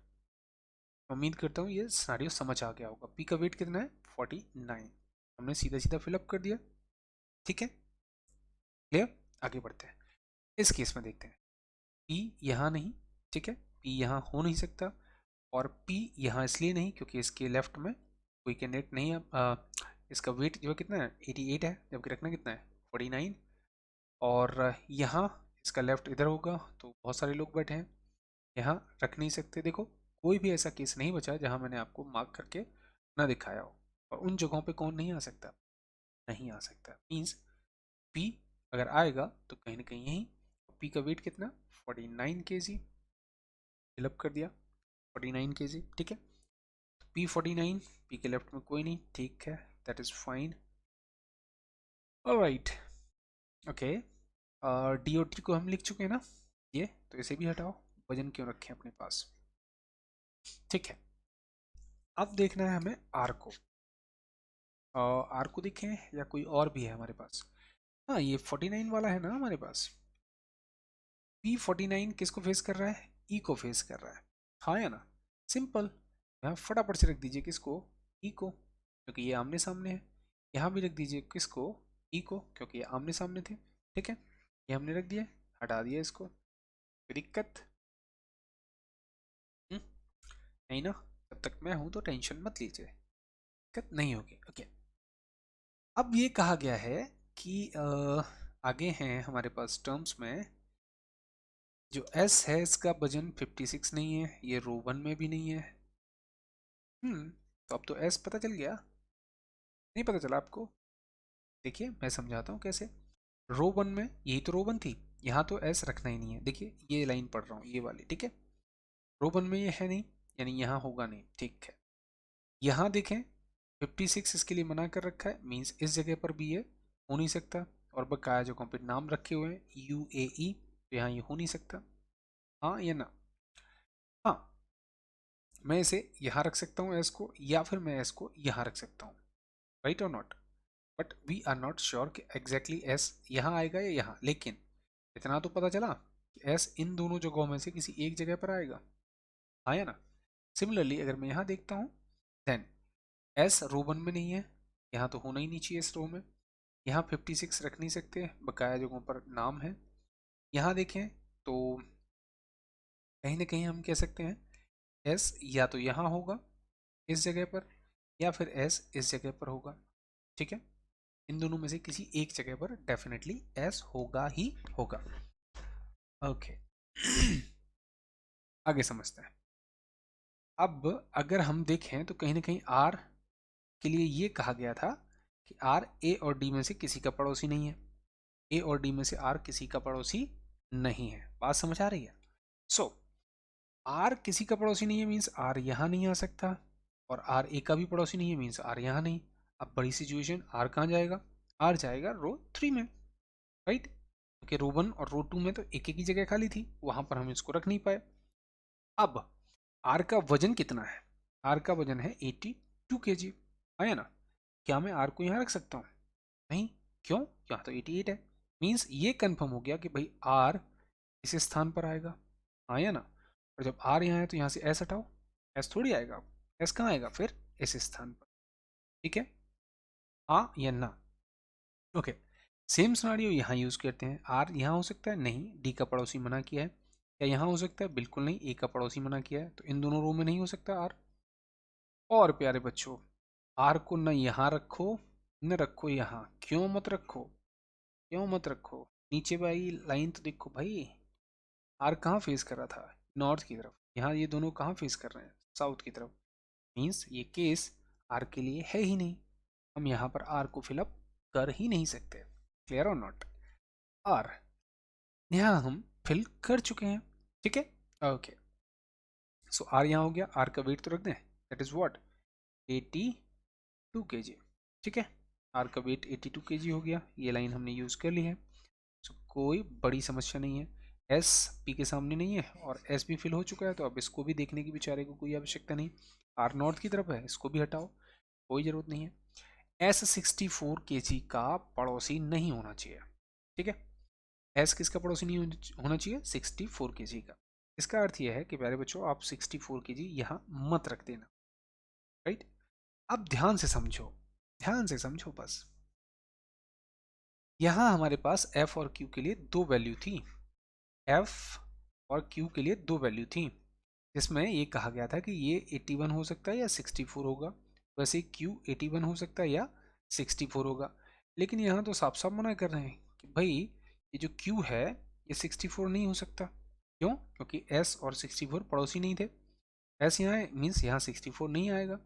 उम्मीद करता हूँ ये सिनेरियो समझ आ गया होगा। पी का वेट कितना है 49, हमने सीधा सीधा फिलअप कर दिया। ठीक है क्लियर, आगे बढ़ते हैं, इस केस में देखते हैं, पी यहाँ नहीं, ठीक है, पी यहाँ हो नहीं सकता, और पी यहाँ इसलिए नहीं क्योंकि इसके लेफ्ट में कोई कैंडिडेट नहीं है, इसका वेट जो है कितना है 88 है, जबकि रखना कितना है 49, और यहाँ इसका लेफ्ट इधर होगा तो बहुत सारे लोग बैठे हैं, यहाँ रख नहीं सकते। देखो कोई भी ऐसा केस नहीं बचा जहाँ मैंने आपको मार्क करके ना दिखाया हो, और उन जगहों पे कौन नहीं आ सकता? नहीं आ सकता, मीन्स पी अगर आएगा तो कहीं ना कहीं यहीं, पी का वेट कितना 49 kg, फिलअप कर दिया 49 kg। ठीक है, पी 49, पी के लेफ्ट में कोई नहीं, ठीक है, that is fine. Alright okay, D और टी को हम लिख चुके हैं ना, ये तो इसे भी हटाओ, वजन क्यों रखें अपने पास। ठीक है, अब देखना है हमें आर को, आर को देखें या कोई और भी है हमारे पास। हाँ ये 49 वाला है ना हमारे पास। P49 किसको फेस कर रहा है? E को फेस कर रहा है, हाँ या ना? सिंपल। यहाँ फटाफट से रख दीजिए किसको? E को, क्योंकि ये आमने सामने है। यहाँ भी रख दीजिए किसको? E को, क्योंकि ये आमने सामने थे। ठीक है, ये हमने रख दिया, हटा दिया इसको। कोई दिक्कत? हम्म, नहीं ना? जब तक मैं हूं तो टेंशन मत लीजिए, दिक्कत नहीं होगी। ओके, अब ये कहा गया है कि आगे हैं हमारे पास टर्म्स में, जो S है इसका वजन 56 नहीं है, ये रो 1 में भी नहीं है। तो अब तो S पता चल गया, नहीं पता चला आपको? देखिए मैं समझाता हूँ कैसे। रो 1 में यही तो रो 1 थी, यहाँ तो S रखना ही नहीं है। देखिए ये लाइन पढ़ रहा हूँ, ये वाली, ठीक है। रो 1 में ये है नहीं, यानी यहाँ होगा नहीं, ठीक है। यहाँ देखें 56 इसके लिए मना कर रखा है, मीन्स इस जगह पर भी ये हो नहीं सकता। और बकाया जगहों पे नाम रखे हुए हैं UAE, तो यहाँ ये हो नहीं सकता। हाँ या ना? हाँ, मैं इसे यहाँ रख सकता हूँ S को, या फिर मैं S को यहाँ रख सकता हूँ, right or not? But we are not sure कि एग्जैक्टली S यहाँ आएगा या यहाँ, लेकिन इतना तो पता चला कि S इन दोनों जगहों में से किसी एक जगह पर आएगा, हाँ या ना? सिमिलरली अगर मैं यहाँ देखता हूँ, देन S रो 1 में नहीं है, यहाँ तो होना ही नहीं चाहिए इस रो में। यहाँ 56 रख नहीं सकते, बकाया जगहों पर नाम है। यहाँ देखें तो कहीं ना कहीं हम कह सकते हैं S या तो यहाँ होगा इस जगह पर, या फिर S इस जगह पर होगा, ठीक है। इन दोनों में से किसी एक जगह पर डेफिनेटली S होगा ही होगा। ओके आगे समझते हैं। अब अगर हम देखें तो कहीं ना कहीं R के लिए ये कहा गया था कि R A और D में से किसी का पड़ोसी नहीं है। A और D में से R किसी का पड़ोसी नहीं है, बात समझ आ रही है? सो R किसी का पड़ोसी नहीं है, मीन्स R यहाँ नहीं आ सकता, और R A का भी पड़ोसी नहीं है, मीन्स R यहाँ नहीं। अब बड़ी सिचुएशन, R कहाँ जाएगा? R जाएगा रो 3 में, राइट? क्योंकि रो 1 और रो 2 में तो एक एक ही जगह खाली थी, वहां पर हम इसको रख नहीं पाए। अब R का वजन कितना है? R का वजन है 82 kg, है ना? क्या मैं R को यहाँ रख सकता हूँ? नहीं, क्यों? यहाँ तो 88 है। मीन्स ये कंफर्म हो गया कि भाई R इस स्थान पर आएगा, हाँ या ना? और जब R यहाँ है तो यहाँ से S हटाओ, S थोड़ी आएगा, S कहाँ आएगा फिर? इस स्थान पर, ठीक है, हाँ या ना? ओके, सेम सिनारियो यहाँ यूज करते हैं। R यहाँ हो सकता है? नहीं, D का पड़ोसी मना किया है। क्या यहाँ हो सकता है? बिल्कुल नहीं, A का पड़ोसी मना किया है, तो इन दोनों रो में नहीं हो सकता R। और प्यारे बच्चों, R को न यहाँ रखो न रखो यहाँ, क्यों मत रखो? क्यों मत रखो? नीचे भाई लाइन तो देखो भाई, R कहाँ फेस कर रहा था? नॉर्थ की तरफ। यहाँ ये दोनों कहाँ फेस कर रहे हैं? साउथ की तरफ। मीन्स ये केस R के लिए है ही नहीं, हम यहाँ पर R को फिलअप कर ही नहीं सकते। Clear or not? R यहाँ हम फिल कर चुके हैं, ठीक है। ओके, सो R यहाँ हो गया। R का वेट तो रख दें, दैट इज व्हाट? 82 kg, ठीक है। R का वेट 82 kg हो गया, ये लाइन हमने यूज कर ली है। सो कोई बड़ी समस्या नहीं है। S P के सामने नहीं है और S भी फिल हो चुका है, तो अब इसको भी देखने की बेचारे को कोई आवश्यकता नहीं। R नॉर्थ की तरफ है, इसको भी हटाओ, कोई जरूरत नहीं है। S 64 kg का पड़ोसी नहीं होना चाहिए, ठीक है। S किसका पड़ोसी नहीं होना चाहिए? 64 kg का। इसका अर्थ यह है कि प्यारे बच्चों आप 64 kg यहाँ मत रख देना, राइट? अब ध्यान से समझो, ध्यान से समझो बस। यहाँ हमारे पास F और Q के लिए दो वैल्यू थी, F और Q के लिए दो वैल्यू थी, जिसमें ये कहा गया था कि ये 81 हो सकता है या 64 होगा। वैसे Q 81 हो सकता है या 64 होगा। लेकिन यहाँ तो साफ साफ मना कर रहे हैं कि भाई ये जो Q है ये 64 नहीं हो सकता। क्यों? क्योंकि S और 64 पड़ोसी नहीं थे। S यहाँ है, मीन्स यहाँ 64 नहीं आएगा।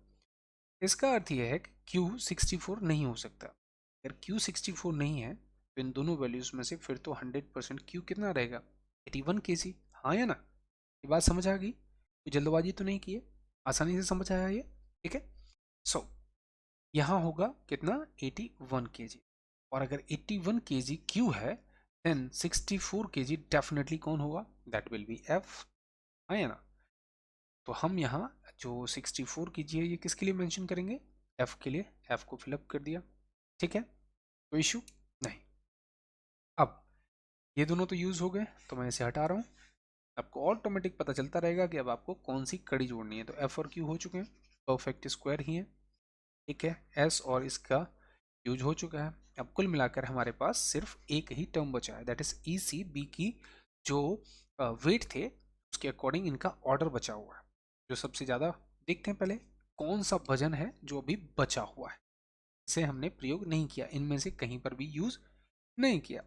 इसका अर्थ यह है कि Q 64 नहीं हो सकता। अगर Q 64 नहीं है तो इन दोनों वैल्यूज में से फिर तो 100% Q कितना रहेगा? 81 kg, हाँ या ना? ये बात समझ आ गई? कोई जल्दबाजी तो नहीं की है, आसानी से समझ आया ये, ठीक है। सो यहाँ होगा कितना? 81 kg। और अगर 81 kg Q है, देन 64 kg डेफिनेटली कौन होगा? दैट विल बी F, हाँ या ना? तो हम यहाँ जो 64 kg है ये किसके लिए मेंशन करेंगे? F के लिए। F को फिलअप कर दिया, ठीक है, कोई इशू नहीं। ये दोनों तो यूज़ हो गए, तो मैं इसे हटा रहा हूँ। आपको ऑटोमेटिक पता चलता रहेगा कि अब आपको कौन सी कड़ी जोड़नी है। तो एफ और क्यू हो चुके हैं, परफेक्ट स्क्वायर ही है, ठीक है। एस और इसका यूज हो चुका है। अब कुल मिलाकर हमारे पास सिर्फ एक ही टर्म बचा है, that is E C B की जो वेट थे उसके अकॉर्डिंग इनका ऑर्डर बचा हुआ है। जो सबसे ज़्यादा देखते हैं पहले कौन सा वजन है जो अभी बचा हुआ है, इसे हमने प्रयोग नहीं किया, इनमें से कहीं पर भी यूज नहीं किया।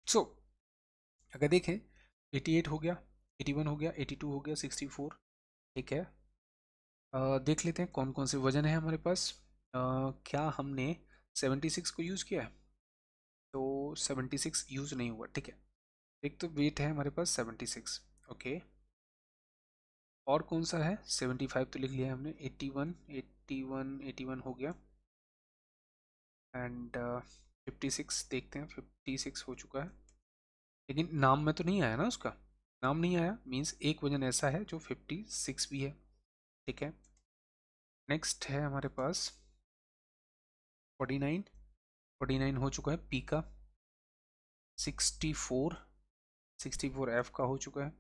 सो अगर देखें 88 हो गया, 81 हो गया, 82 हो गया, 64, ठीक है। देख लेते हैं कौन कौन से वजन है हमारे पास। क्या हमने 76 को यूज़ किया है? तो 76 यूज़ नहीं हुआ, ठीक है। एक तो वेट है हमारे पास 76, ओके। और कौन सा है? 75 तो लिख लिया है हमने, 81, 81, 81 हो गया। एंड 56 देखते हैं, 56 हो चुका है, लेकिन नाम में तो नहीं आया ना उसका। नाम नहीं आया मीन्स एक वजन ऐसा है जो 56 भी है, ठीक है। नेक्स्ट है हमारे पास 49, 49 हो चुका है पी का। 64, 64 एफ का हो चुका है।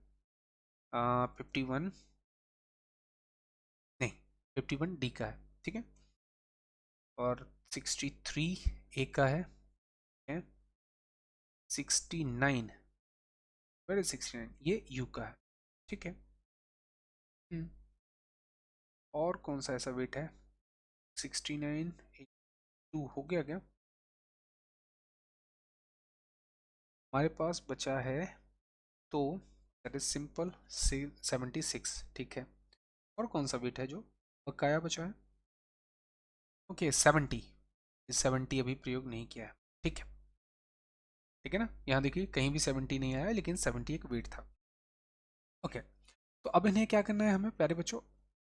51 नहीं, 51 डी का है, ठीक है। और 63 ए का है, 69, वेर इज 69, ये यू का है, ठीक है। हम्म, और कौन सा ऐसा वेट है? 69 टू हो गया क्या? हमारे पास बचा है तो दैट इज सिंपल 76, ठीक है। और कौन सा वेट है जो बकाया बचा है? ओके 70, 70 अभी प्रयोग नहीं किया है, ठीक है, ठीक है ना। यहाँ देखिए कहीं भी 70 नहीं आया, लेकिन 70 एक वेट था, ओके। तो अब इन्हें क्या करना है हमें प्यारे बच्चों?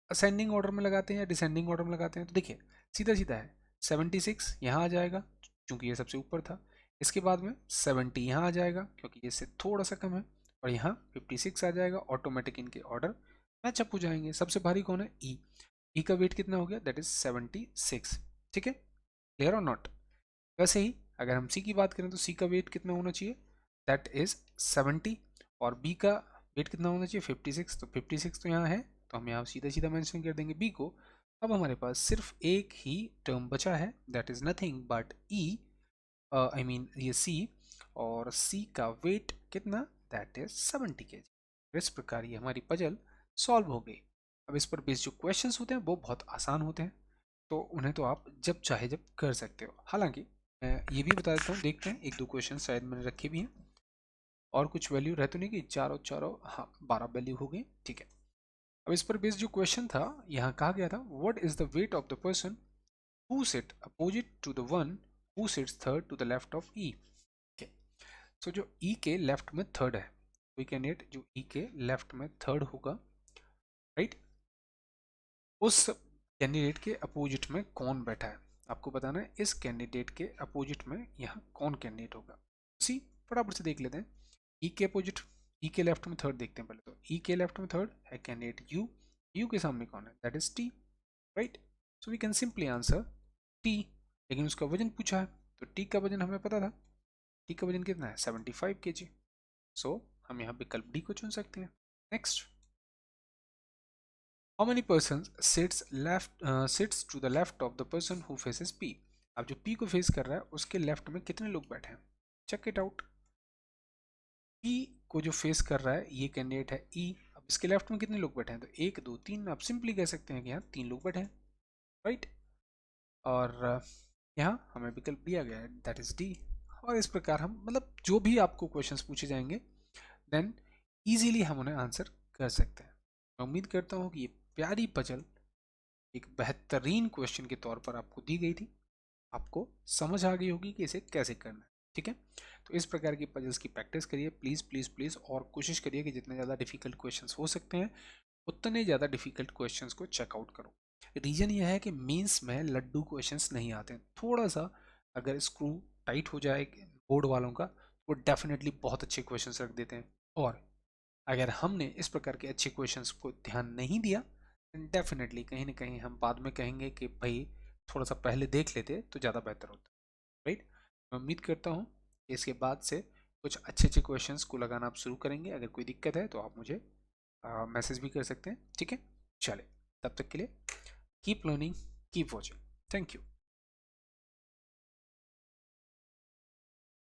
असेंडिंग ऑर्डर में लगाते हैं या डिसेंडिंग ऑर्डर में लगाते हैं? तो देखिए सीधा सीधा है, 76 यहाँ आ जाएगा क्योंकि ये सबसे ऊपर था। इसके बाद में 70 यहाँ आ जाएगा क्योंकि ये इससे थोड़ा सा कम है, और यहाँ 56 आ जाएगा। ऑटोमेटिक इनके ऑर्डर मैचअप हो जाएंगे। सबसे भारी कौन है? ई। ई का वेट कितना हो गया? दैट इज 76, ठीक है। Clear or not? वैसे ही अगर हम सी की बात करें तो सी का वेट कितना होना चाहिए? That is 70। और बी का वेट कितना होना चाहिए? 56। तो 56 तो यहाँ है, तो हम यहाँ सीधा सीधा मेंशन कर देंगे बी को। अब हमारे पास सिर्फ एक ही टर्म बचा है, that is nothing but E, I mean ये सी। और सी का वेट कितना? That is 70 kg। इस प्रकार ये हमारी पजल सॉल्व हो गई। अब इस पर बेस्ड जो क्वेश्चंस होते हैं वो बहुत आसान होते हैं, तो उन्हें तो आप जब चाहे जब कर सकते हो। हालांकि मैं ये भी बता देता हूँ, देखते हैं एक दो क्वेश्चन शायद मैंने रखे भी हैं। और कुछ वैल्यू रह तो नहीं गई? चारों चारों, हाँ 12 वैल्यू हो गई, ठीक है। अब इस पर बेस्ड जो क्वेश्चन था, यहाँ कहा गया था what is the weight of the person who sit opposite to the one who sits third to the left of E. So जो ई के लेफ्ट में थर्ड है, वी कैंडिडेट जो ई के लेफ्ट में थर्ड होगा, राइट, उस candidate के अपोजिट में कौन बैठा है? आपको बताना है इस कैंडिडेट के अपोजिट में यहाँ कौन कैंडिडेट होगा। सी फटाफट से देख लेते हैं। ई के अपोजिट, ई के लेफ्ट में थर्ड देखते हैं पहले। तो ई के लेफ्ट में थर्ड है कैंडिडेट यू। यू के सामने कौन है? That is T, right. So we can simply answer T. लेकिन उसका वजन पूछा है, तो टी का वजन हमें पता था। टी का वजन कितना है? 75 kg। सो हम यहाँ विकल्प डी को चुन सकते हैं। Next, how many person sits to the left of the person who faces P. अब जो पी को फेस कर रहा है उसके लेफ्ट में कितने लोग बैठे हैं? Check it out. पी को जो फेस कर रहा है ये कैंडिडेट है ई। अब इसके लेफ्ट में कितने लोग बैठे हैं? तो एक दो तीन, आप सिंपली कह सकते हैं कि यहाँ तीन लोग बैठे हैं, राइट। और यहाँ हमें विकल्प दिया गया है, दैट इज डी। और इस प्रकार हम मतलब जो भी आपको क्वेश्चंस पूछे जाएंगे देन इजीली हम उन्हें आंसर कर सकते हैं। मैं उम्मीद करता हूँ कि ये प्यारी पजल एक बेहतरीन क्वेश्चन के तौर पर आपको दी गई थी, आपको समझ आ गई होगी कि इसे कैसे करना है, ठीक है। तो इस प्रकार की पजल्स की प्रैक्टिस करिए प्लीज़ प्लीज़ प्लीज़, और कोशिश करिए कि जितने ज़्यादा डिफिकल्ट क्वेश्चंस हो सकते हैं उतने ज़्यादा डिफिकल्ट क्वेश्चंस को चेकआउट करो। रीज़न यह है कि मेंस में लड्डू क्वेश्चंस नहीं आते हैं। थोड़ा सा अगर स्क्रू टाइट हो जाए बोर्ड वालों का, वो डेफिनेटली बहुत अच्छे क्वेश्चंस रख देते हैं। और अगर हमने इस प्रकार के अच्छे क्वेश्चंस को ध्यान नहीं दिया, डेफिनेटली कहीं ना कहीं हम बाद में कहेंगे कि भाई थोड़ा सा पहले देख लेते तो ज़्यादा बेहतर होता, राइट। मैं उम्मीद करता हूँ कि इसके बाद से कुछ अच्छे अच्छे क्वेश्चंस को लगाना आप शुरू करेंगे। अगर कोई दिक्कत है तो आप मुझे मैसेज भी कर सकते हैं, ठीक है। चले, तब तक के लिए keep learning, keep watching, thank you.